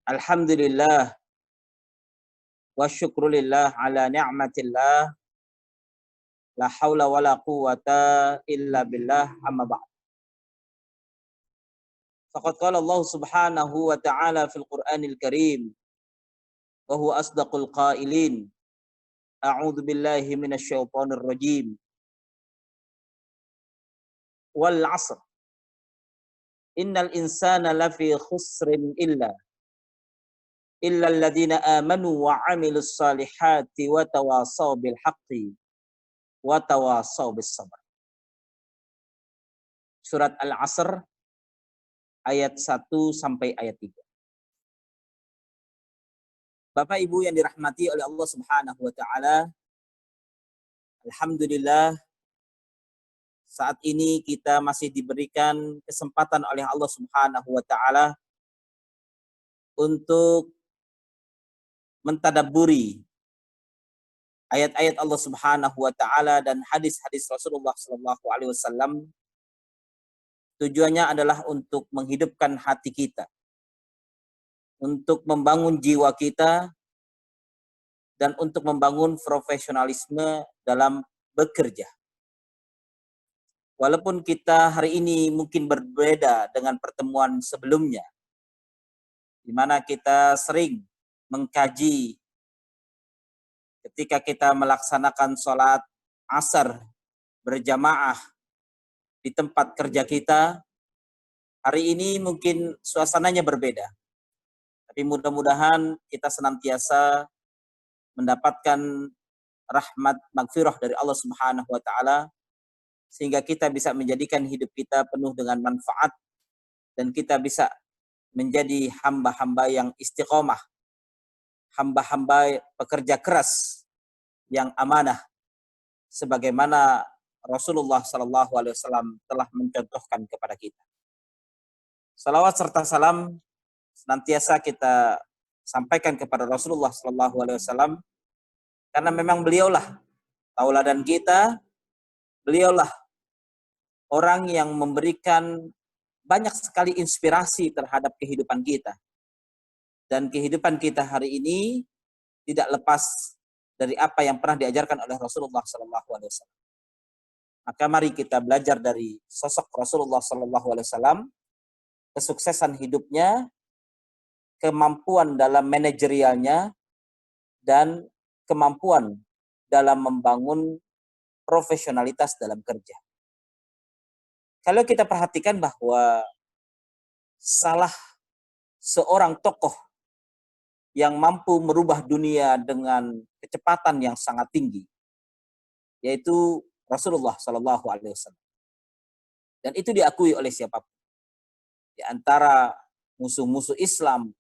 Alhamdulillah wa syukrulillah ala ni'matillah la haula wa la quwata illa billah amma ba'd. Faqad qala Allah subhanahu wa ta'ala fil Qur'anil Karim wa huwa asdaqul qailin. A'udzu billahi minasy syaithanir rajim. Wal 'asr. Innal insana lafi khusrin illa alladziina amanu wa 'amilus salihati wa tawasaw bil haqqi wa tawasaw bis sabr. Surat Al-'Asr ayat 1 sampai ayat 3. Bapak Ibu yang dirahmati oleh Allah Subhanahu wa taala, alhamdulillah saat ini kita masih diberikan kesempatan oleh Allah Subhanahu wa taala untuk mentadabburi ayat-ayat Allah Subhanahu wa taala dan hadis-hadis Rasulullah sallallahu alaihi wasallam. Tujuannya adalah untuk menghidupkan hati kita, untuk membangun jiwa kita, dan untuk membangun profesionalisme dalam bekerja. Walaupun kita hari ini mungkin berbeda dengan pertemuan sebelumnya, di mana kita sering mengkaji ketika kita melaksanakan sholat asar berjamaah di tempat kerja kita. Hari ini mungkin suasananya berbeda, tapi mudah-mudahan kita senantiasa mendapatkan rahmat magfirah dari Allah Subhanahu wa taala, sehingga kita bisa menjadikan hidup kita penuh dengan manfaat dan kita bisa menjadi hamba-hamba yang istiqomah, hamba-hamba pekerja keras yang amanah, sebagaimana Rasulullah sallallahu alaihi wasallam telah mencontohkan kepada kita. Salawat serta salam senantiasa kita sampaikan kepada Rasulullah sallallahu alaihi wasallam, karena memang beliaulah tauladan kita, beliaulah orang yang memberikan banyak sekali inspirasi terhadap kehidupan kita. Dan kehidupan kita hari ini tidak lepas dari apa yang pernah diajarkan oleh Rasulullah sallallahu alaihi wasallam. Maka mari kita belajar dari sosok Rasulullah sallallahu alaihi wasallam, kesuksesan hidupnya, kemampuan dalam manajerialnya, dan kemampuan dalam membangun profesionalitas dalam kerja. Kalau kita perhatikan bahwa salah seorang tokoh yang mampu merubah dunia dengan kecepatan yang sangat tinggi, yaitu Rasulullah Sallallahu Alaihi Wasallam. Dan itu diakui oleh siapapun. Di antara musuh-musuh Islam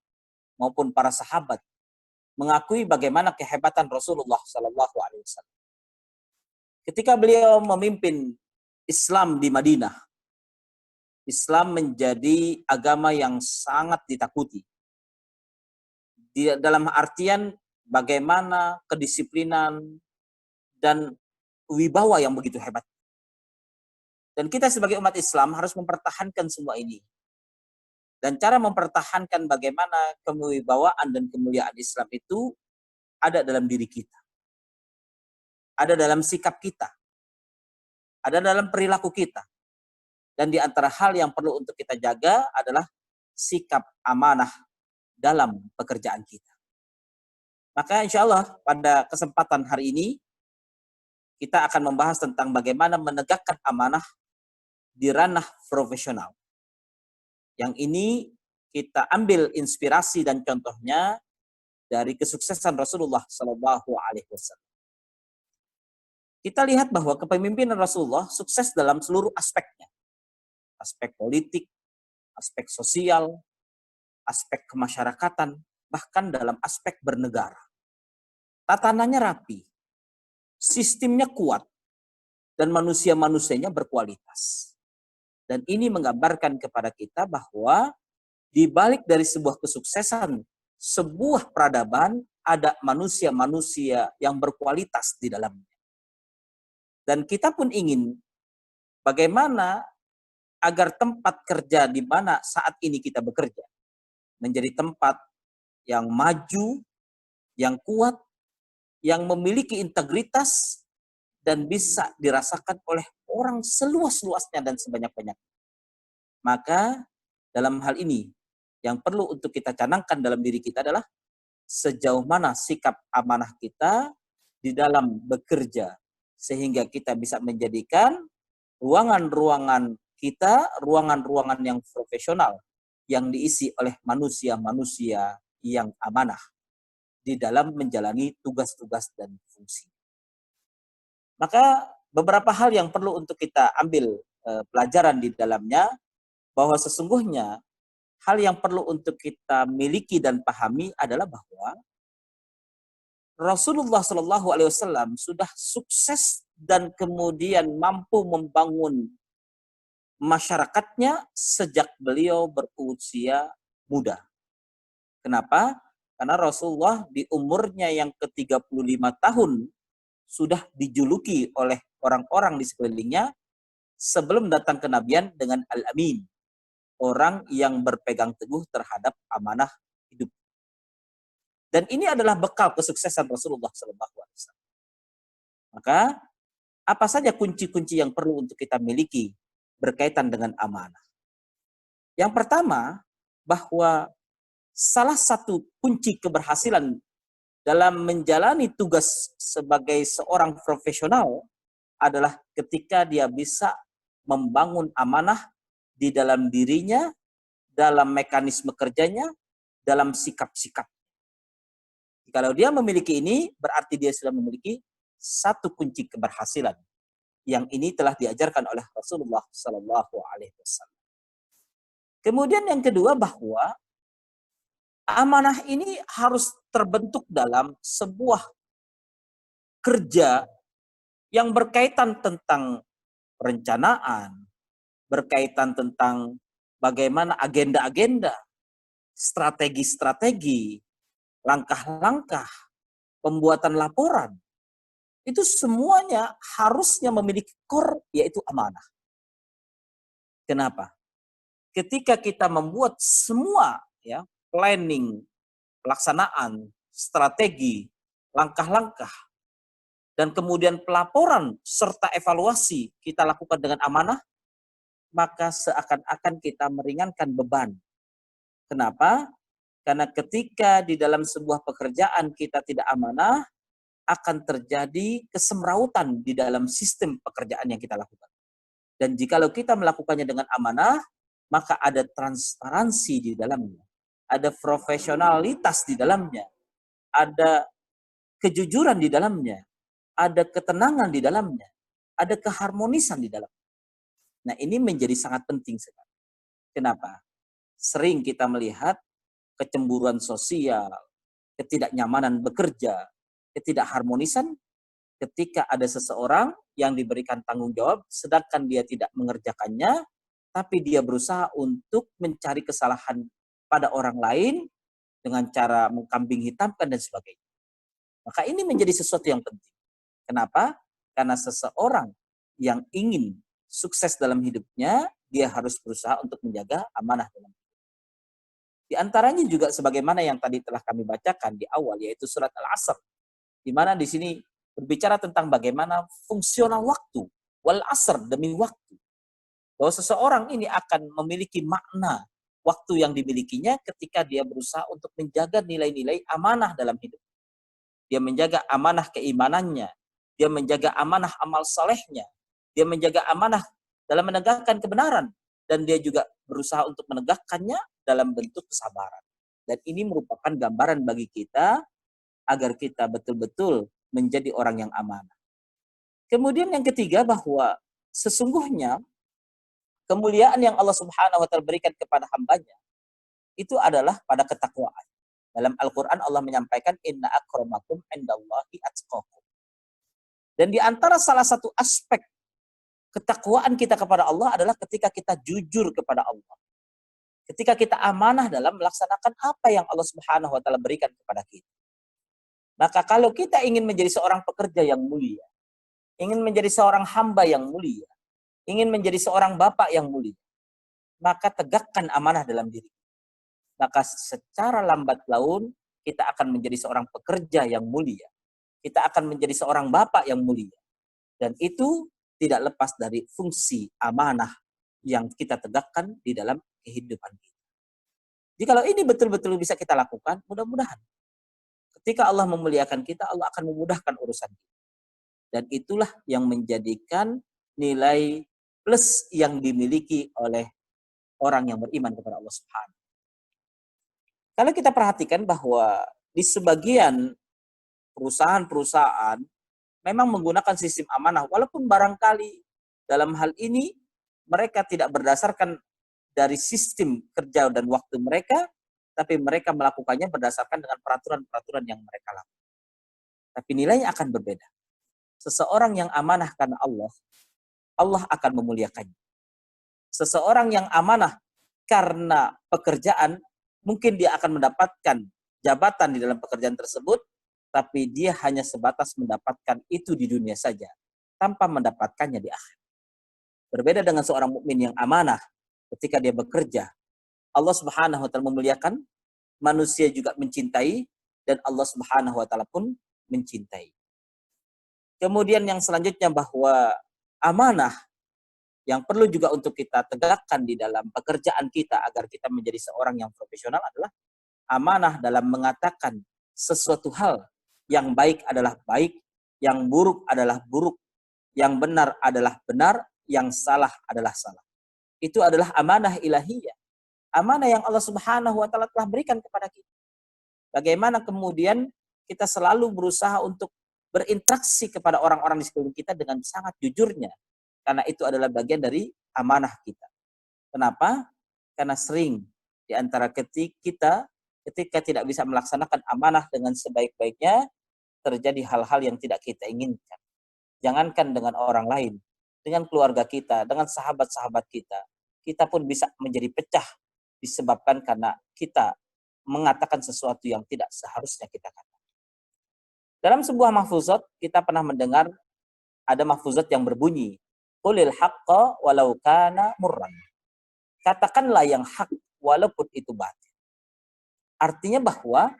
maupun para sahabat mengakui bagaimana kehebatan Rasulullah Sallallahu Alaihi Wasallam. Ketika beliau memimpin Islam di Madinah, Islam menjadi agama yang sangat ditakuti. Dalam artian bagaimana kedisiplinan dan wibawa yang begitu hebat. Dan kita sebagai umat Islam harus mempertahankan semua ini. Dan cara mempertahankan bagaimana kewibawaan dan kemuliaan Islam itu ada dalam diri kita. Ada dalam sikap kita. Ada dalam perilaku kita. Dan di antara hal yang perlu untuk kita jaga adalah sikap amanah dalam pekerjaan kita. Maka insya Allah pada kesempatan hari ini kita akan membahas tentang bagaimana menegakkan amanah di ranah profesional. Yang ini kita ambil inspirasi dan contohnya dari kesuksesan Rasulullah Sallallahu Alaihi Wasallam. Kita lihat bahwa kepemimpinan Rasulullah sukses dalam seluruh aspeknya. Aspek politik, aspek sosial, aspek kemasyarakatan, bahkan dalam aspek bernegara. Tatanannya rapi, sistemnya kuat, dan manusia-manusianya berkualitas. Dan ini menggambarkan kepada kita bahwa di balik dari sebuah kesuksesan, sebuah peradaban, ada manusia-manusia yang berkualitas di dalamnya. Dan kita pun ingin bagaimana agar tempat kerja di mana saat ini kita bekerja menjadi tempat yang maju, yang kuat, yang memiliki integritas, dan bisa dirasakan oleh orang seluas-luasnya dan sebanyak-banyak. Maka dalam hal ini, yang perlu untuk kita canangkan dalam diri kita adalah sejauh mana sikap amanah kita di dalam bekerja, sehingga kita bisa menjadikan ruangan-ruangan kita, ruangan-ruangan yang profesional, yang diisi oleh manusia-manusia yang amanah di dalam menjalani tugas-tugas dan fungsi. Maka beberapa hal yang perlu untuk kita ambil pelajaran di dalamnya, bahwa sesungguhnya hal yang perlu untuk kita miliki dan pahami adalah bahwa Rasulullah Shallallahu Alaihi Wasallam sudah sukses dan kemudian mampu membangun masyarakatnya sejak beliau berusia muda. Kenapa? Karena Rasulullah di umurnya yang ke-35 tahun sudah dijuluki oleh orang-orang di sekelilingnya sebelum datang kenabian dengan Al-Amin, orang yang berpegang teguh terhadap amanah hidup. Dan ini adalah bekal kesuksesan Rasulullah SAW. Maka apa saja kunci-kunci yang perlu untuk kita miliki berkaitan dengan amanah? Yang pertama, bahwa salah satu kunci keberhasilan dalam menjalani tugas sebagai seorang profesional adalah ketika dia bisa membangun amanah di dalam dirinya, dalam mekanisme kerjanya, dalam sikap-sikap. Kalau dia memiliki ini, berarti dia sudah memiliki satu kunci keberhasilan. Yang ini telah diajarkan oleh Rasulullah Sallallahu Alaihi Wasallam. Kemudian yang kedua, bahwa amanah ini harus terbentuk dalam sebuah kerja yang berkaitan tentang perencanaan, berkaitan tentang bagaimana agenda-agenda, strategi-strategi, langkah-langkah, pembuatan laporan. Itu semuanya harusnya memiliki core, yaitu amanah. Kenapa? Ketika kita membuat semua planning, pelaksanaan, strategi, langkah-langkah, dan kemudian pelaporan serta evaluasi kita lakukan dengan amanah, maka seakan-akan kita meringankan beban. Kenapa? Karena ketika di dalam sebuah pekerjaan kita tidak amanah, akan terjadi kesemrautan di dalam sistem pekerjaan yang kita lakukan. Dan jikalau kita melakukannya dengan amanah, maka ada transparansi di dalamnya, ada profesionalitas di dalamnya, ada kejujuran di dalamnya, ada ketenangan di dalamnya, ada keharmonisan di dalamnya. Nah, ini menjadi sangat penting sekali. Kenapa? Sering kita melihat kecemburuan sosial, ketidaknyamanan bekerja, ketidakharmonisan ketika ada seseorang yang diberikan tanggung jawab, sedangkan dia tidak mengerjakannya, tapi dia berusaha untuk mencari kesalahan pada orang lain dengan cara mengkambing hitamkan dan sebagainya. Maka ini menjadi sesuatu yang penting. Kenapa? Karena seseorang yang ingin sukses dalam hidupnya, dia harus berusaha untuk menjaga amanah dalam hidup. Di antaranya juga sebagaimana yang tadi telah kami bacakan di awal, yaitu surat Al-Asr, di mana di sini berbicara tentang bagaimana fungsional waktu, wal asr, demi waktu. Bahwa seseorang ini akan memiliki makna waktu yang dimilikinya ketika dia berusaha untuk menjaga nilai-nilai amanah dalam hidup. Dia menjaga amanah keimanannya, dia menjaga amanah amal solehnya, dia menjaga amanah dalam menegakkan kebenaran, dan dia juga berusaha untuk menegakkannya dalam bentuk kesabaran. Dan ini merupakan gambaran bagi kita agar kita betul-betul menjadi orang yang amanah. Kemudian yang ketiga, bahwa sesungguhnya kemuliaan yang Allah Subhanahu wa taala berikan kepada hambanya itu adalah pada ketakwaan. Dalam Al-Qur'an Allah menyampaikan inna akramakum indallahi atqakum. Dan di antara salah satu aspek ketakwaan kita kepada Allah adalah ketika kita jujur kepada Allah. Ketika kita amanah dalam melaksanakan apa yang Allah Subhanahu wa taala berikan kepada kita. Maka kalau kita ingin menjadi seorang pekerja yang mulia, ingin menjadi seorang hamba yang mulia, ingin menjadi seorang bapak yang mulia, maka tegakkan amanah dalam diri. maka secara lambat laun kita akan menjadi seorang pekerja yang mulia. Kita akan menjadi seorang bapak yang mulia. Dan itu tidak lepas dari fungsi amanah yang kita tegakkan di dalam kehidupan kita. Jikalau ini betul-betul bisa kita lakukan, mudah-mudahan ketika Allah memuliakan kita, Allah akan memudahkan urusan kita. Dan itulah yang menjadikan nilai plus yang dimiliki oleh orang yang beriman kepada Allah Subhanahu. Kalau kita perhatikan bahwa di sebagian perusahaan-perusahaan memang menggunakan sistem amanah, walaupun barangkali dalam hal ini mereka tidak berdasarkan dari sistem kerja dan waktu mereka, tapi mereka melakukannya berdasarkan dengan peraturan-peraturan yang mereka lakukan. Tapi nilainya akan berbeda. Seseorang yang amanah karena Allah, Allah akan memuliakannya. Seseorang yang amanah karena pekerjaan, mungkin dia akan mendapatkan jabatan di dalam pekerjaan tersebut, tapi dia hanya sebatas mendapatkan itu di dunia saja, tanpa mendapatkannya di akhirat. Berbeda dengan seorang mukmin yang amanah, ketika dia bekerja, Allah Subhanahu wa taala memuliakan, manusia juga mencintai, dan Allah Subhanahu wa taala pun mencintai. Kemudian yang selanjutnya bahwa amanah yang perlu juga untuk kita tegakkan di dalam pekerjaan kita agar kita menjadi seorang yang profesional adalah amanah dalam mengatakan sesuatu hal yang baik adalah baik, yang buruk adalah buruk, yang benar adalah benar, yang salah adalah salah. Itu adalah amanah ilahiyah. Amanah yang Allah Subhanahu wa taala telah berikan kepada kita. Bagaimana kemudian kita selalu berusaha untuk berinteraksi kepada orang-orang di sekeliling kita dengan sangat jujurnya. Karena itu adalah bagian dari amanah kita. Kenapa? Karena sering di antara kita ketika tidak bisa melaksanakan amanah dengan sebaik-baiknya, terjadi hal-hal yang tidak kita inginkan. Jangankan dengan orang lain, dengan keluarga kita, dengan sahabat-sahabat kita, kita pun bisa menjadi pecah disebabkan karena kita mengatakan sesuatu yang tidak seharusnya kita katakan. Dalam sebuah mahfuzat, kita pernah mendengar ada mahfuzat yang berbunyi, qulil haqqa walau kana murran. Katakanlah yang hak walaupun itu batil. Artinya bahwa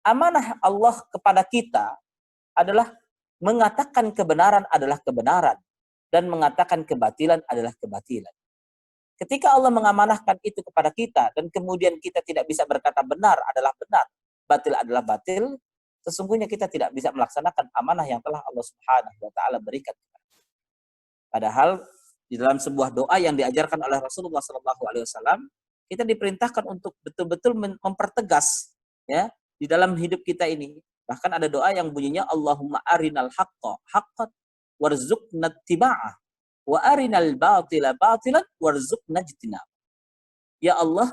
amanah Allah kepada kita adalah mengatakan kebenaran adalah kebenaran dan mengatakan kebatilan adalah kebatilan. Ketika Allah mengamanahkan itu kepada kita dan kemudian kita tidak bisa berkata benar adalah benar, batil adalah batil, sesungguhnya kita tidak bisa melaksanakan amanah yang telah Allah Subhanahu wa taala berikan. Padahal di dalam sebuah doa yang diajarkan oleh Rasulullah SAW, kita diperintahkan untuk betul-betul mempertegas ya di dalam hidup kita ini. Bahkan ada doa yang bunyinya Allahumma arinal haqqa haqqan warzuqna ittiba'ah wa arinal batila batilan warzuqna ijtinab. Ya Allah,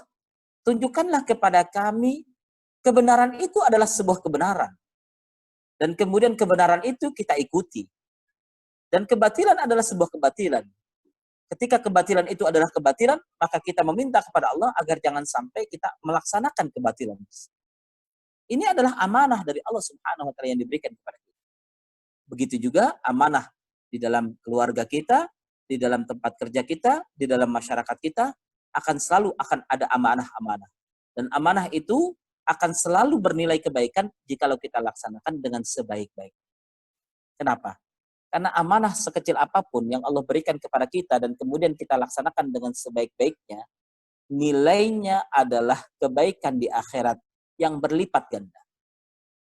tunjukkanlah kepada kami kebenaran itu adalah sebuah kebenaran. Dan kemudian kebenaran itu kita ikuti. Dan kebatilan adalah sebuah kebatilan. Ketika kebatilan itu adalah kebatilan, maka kita meminta kepada Allah agar jangan sampai kita melaksanakan kebatilan. Ini adalah amanah dari Allah Subhanahu wa taala yang diberikan kepada kita. Begitu juga amanah di dalam keluarga kita, di dalam tempat kerja kita, di dalam masyarakat kita, selalu akan ada amanah-amanah. Dan amanah itu akan selalu bernilai kebaikan jikalau kita laksanakan dengan sebaik-baik. Kenapa? Karena amanah sekecil apapun yang Allah berikan kepada kita dan kemudian kita laksanakan dengan sebaik-baiknya, nilainya adalah kebaikan di akhirat yang berlipat ganda.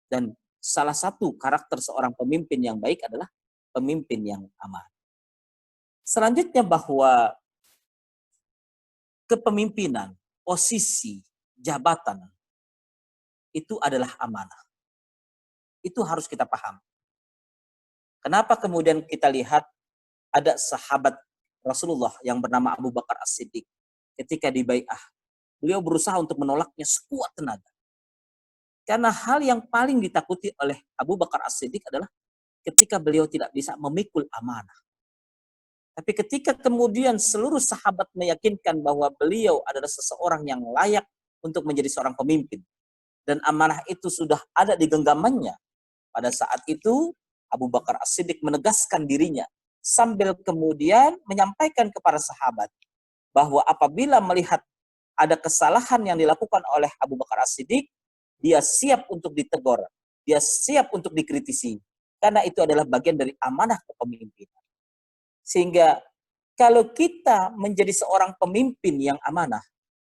Dan salah satu karakter seorang pemimpin yang baik adalah pemimpin yang amanah. Selanjutnya bahwa kepemimpinan, posisi, jabatan, itu adalah amanah. Itu harus kita paham. Kenapa kemudian kita lihat ada sahabat Rasulullah yang bernama Abu Bakar As-Siddiq. Ketika di Bai'ah, beliau berusaha untuk menolaknya sekuat tenaga. Karena hal yang paling ditakuti oleh Abu Bakar As-Siddiq adalah ketika beliau tidak bisa memikul amanah. Tapi ketika kemudian seluruh sahabat meyakinkan bahwa beliau adalah seseorang yang layak untuk menjadi seorang pemimpin. Dan amanah itu sudah ada di genggamannya. Pada saat itu, Abu Bakar As-Siddiq menegaskan dirinya sambil kemudian menyampaikan kepada sahabat bahwa apabila melihat ada kesalahan yang dilakukan oleh Abu Bakar As-Siddiq, dia siap untuk ditegur, dia siap untuk dikritisi, karena itu adalah bagian dari amanah kepemimpinan. Sehingga kalau kita menjadi seorang pemimpin yang amanah,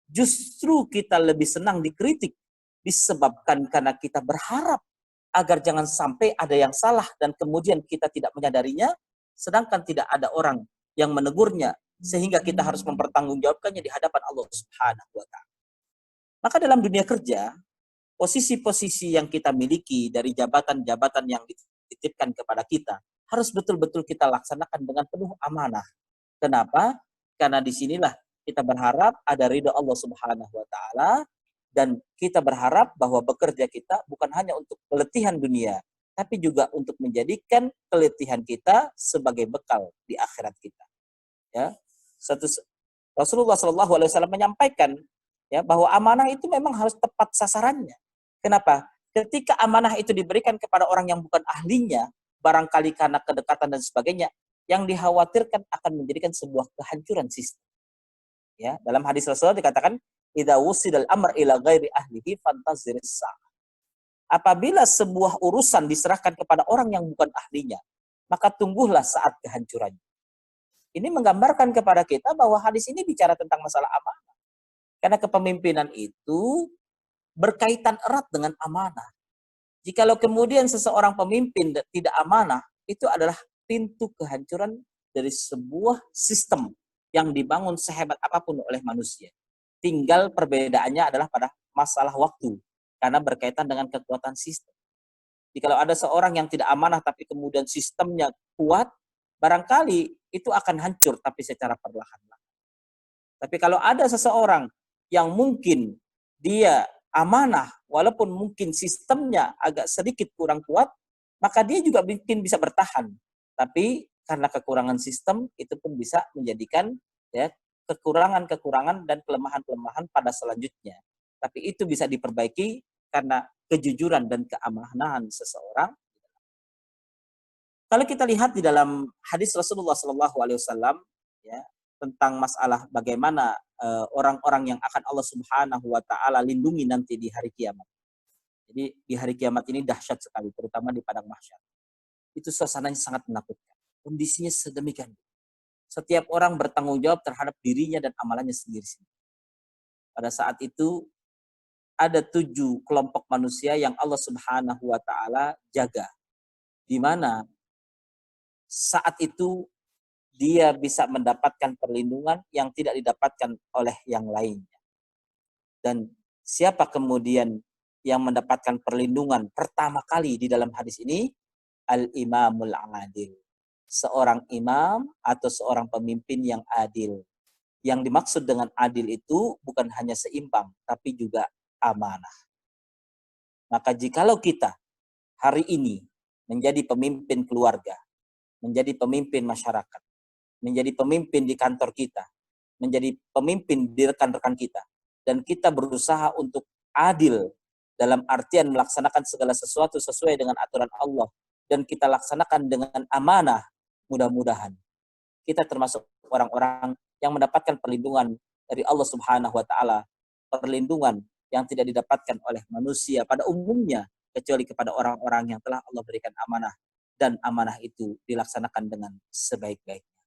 justru kita lebih senang dikritik, disebabkan karena kita berharap agar jangan sampai ada yang salah dan kemudian kita tidak menyadarinya, sedangkan tidak ada orang yang menegurnya, sehingga kita harus mempertanggungjawabkannya di hadapan Allah Subhanahu wa Ta'ala. Maka dalam dunia kerja, posisi-posisi yang kita miliki dari jabatan-jabatan yang dititipkan kepada kita harus betul-betul kita laksanakan dengan penuh amanah. Kenapa? Karena disinilah kita berharap ada ridha Allah Subhanahu wa Ta'ala, dan kita berharap bahwa bekerja kita bukan hanya untuk keletihan dunia, tapi juga untuk menjadikan keletihan kita sebagai bekal di akhirat kita. Ya, Rasulullah SAW menyampaikan ya bahwa amanah itu memang harus tepat sasarannya. Kenapa? Ketika amanah itu diberikan kepada orang yang bukan ahlinya, barangkali karena kedekatan dan sebagainya, yang dikhawatirkan akan menjadikan sebuah kehancuran sistem. Ya, dalam hadis Rasulullah dikatakan, "Idza wusidal amr ila ghairi ahlihi fantaziris sa'ah." Apabila sebuah urusan diserahkan kepada orang yang bukan ahlinya, maka tungguhlah saat kehancurannya. Ini menggambarkan kepada kita bahwa hadis ini bicara tentang masalah amanah. Karena kepemimpinan itu berkaitan erat dengan amanah. Jikalau kemudian seseorang pemimpin tidak amanah, itu adalah pintu kehancuran dari sebuah sistem yang dibangun sehebat apapun oleh manusia. Tinggal perbedaannya adalah pada masalah waktu, karena berkaitan dengan kekuatan sistem. Jikalau ada seorang yang tidak amanah tapi kemudian sistemnya kuat, barangkali itu akan hancur tapi secara perlahan-lahan. Tapi kalau ada seseorang yang mungkin dia amanah, walaupun mungkin sistemnya agak sedikit kurang kuat, maka dia juga mungkin bisa bertahan. Tapi karena kekurangan sistem, itu pun bisa menjadikan ya kekurangan-kekurangan dan kelemahan-kelemahan pada selanjutnya. Tapi itu bisa diperbaiki karena kejujuran dan keamanahan seseorang. Kalau kita lihat di dalam hadis Rasulullah SAW ya, tentang masalah bagaimana orang-orang yang akan Allah Subhanahu wa Ta'ala lindungi nanti di hari kiamat. Jadi di hari kiamat ini dahsyat sekali, terutama di padang mahsyar. Itu suasananya sangat menakutkan. Kondisinya sedemikian. Setiap orang bertanggung jawab terhadap dirinya dan amalannya sendiri. Pada saat itu ada 7 kelompok manusia yang Allah Subhanahu wa Ta'ala jaga. Di mana saat itu dia bisa mendapatkan perlindungan yang tidak didapatkan oleh yang lainnya. Dan siapa kemudian yang mendapatkan perlindungan pertama kali di dalam hadis ini? Al-imamul adil. Seorang imam atau seorang pemimpin yang adil. Yang dimaksud dengan adil itu bukan hanya seimbang, tapi juga amanah. Maka jikalau kita hari ini menjadi pemimpin keluarga, menjadi pemimpin masyarakat, menjadi pemimpin di kantor kita, menjadi pemimpin di rekan-rekan kita, dan kita berusaha untuk adil dalam artian melaksanakan segala sesuatu sesuai dengan aturan Allah, dan kita laksanakan dengan amanah, mudah-mudahan kita termasuk orang-orang yang mendapatkan perlindungan dari Allah Subhanahu wa Ta'ala, perlindungan yang tidak didapatkan oleh manusia pada umumnya, kecuali kepada orang-orang yang telah Allah berikan amanah, dan amanah itu dilaksanakan dengan sebaik-baiknya.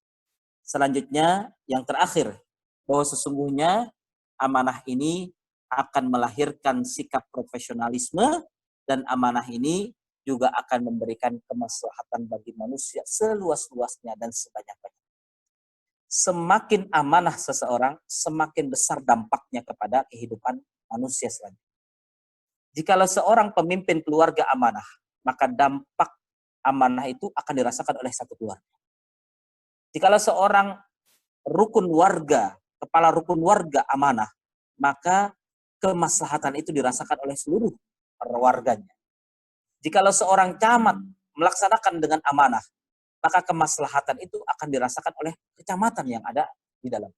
Selanjutnya, yang terakhir, bahwa sesungguhnya amanah ini akan melahirkan sikap profesionalisme, dan amanah ini juga akan memberikan kemaslahatan bagi manusia seluas-luasnya dan sebanyak-banyaknya. Semakin amanah seseorang, semakin besar dampaknya kepada kehidupan manusia selanjutnya. Jikalau seorang pemimpin keluarga amanah, maka dampak amanah itu akan dirasakan oleh satu keluarga. Jikalau seorang rukun warga, kepala rukun warga amanah, maka kemaslahatan itu dirasakan oleh seluruh warganya. Jikalau seorang camat melaksanakan dengan amanah, maka kemaslahatan itu akan dirasakan oleh kecamatan yang ada di dalam.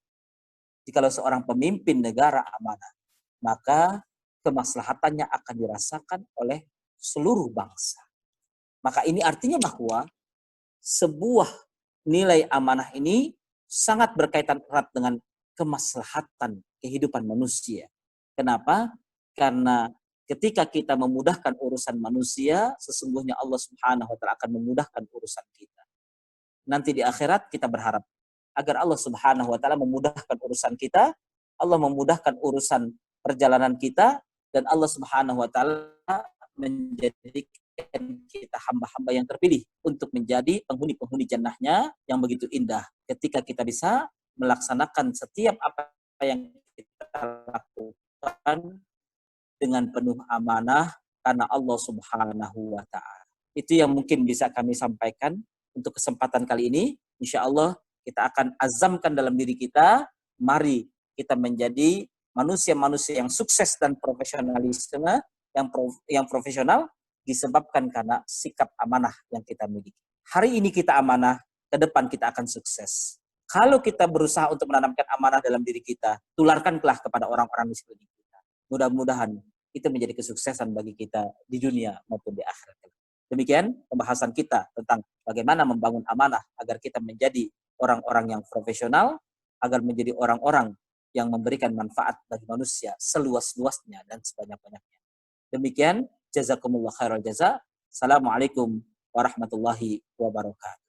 Jikalau seorang pemimpin negara amanah, maka kemaslahatannya akan dirasakan oleh seluruh bangsa. Maka ini artinya bahwa sebuah nilai amanah ini sangat berkaitan erat dengan kemaslahatan kehidupan manusia. Kenapa? Karena ketika kita memudahkan urusan manusia, sesungguhnya Allah Subhanahu wa taala akan memudahkan urusan kita. Nanti di akhirat kita berharap agar Allah Subhanahu wa taala memudahkan urusan kita, Allah memudahkan urusan perjalanan kita, dan Allah Subhanahu wa taala menjadikan kita hamba-hamba yang terpilih untuk menjadi penghuni-penghuni jannahnya yang begitu indah. Ketika kita bisa melaksanakan setiap apa yang kita lakukan dengan penuh amanah karena Allah Subhanahu wa taala. Itu yang mungkin bisa kami sampaikan untuk kesempatan kali ini. Insya Allah kita akan azamkan dalam diri kita, mari kita menjadi manusia-manusia yang sukses dan profesionalisme, yang profesional disebabkan karena sikap amanah yang kita miliki. Hari ini kita amanah, ke depan kita akan sukses. Kalau kita berusaha untuk menanamkan amanah dalam diri kita, tularkanlah kepada orang-orang di sekeliling kita. Mudah-mudahan itu menjadi kesuksesan bagi kita di dunia maupun di akhirat. Demikian pembahasan kita tentang bagaimana membangun amanah agar kita menjadi orang-orang yang profesional, agar menjadi orang-orang yang memberikan manfaat bagi manusia seluas-luasnya dan sebanyak-banyaknya. Demikian, jazakumullah khairal jaza. Assalamualaikum warahmatullahi wabarakatuh.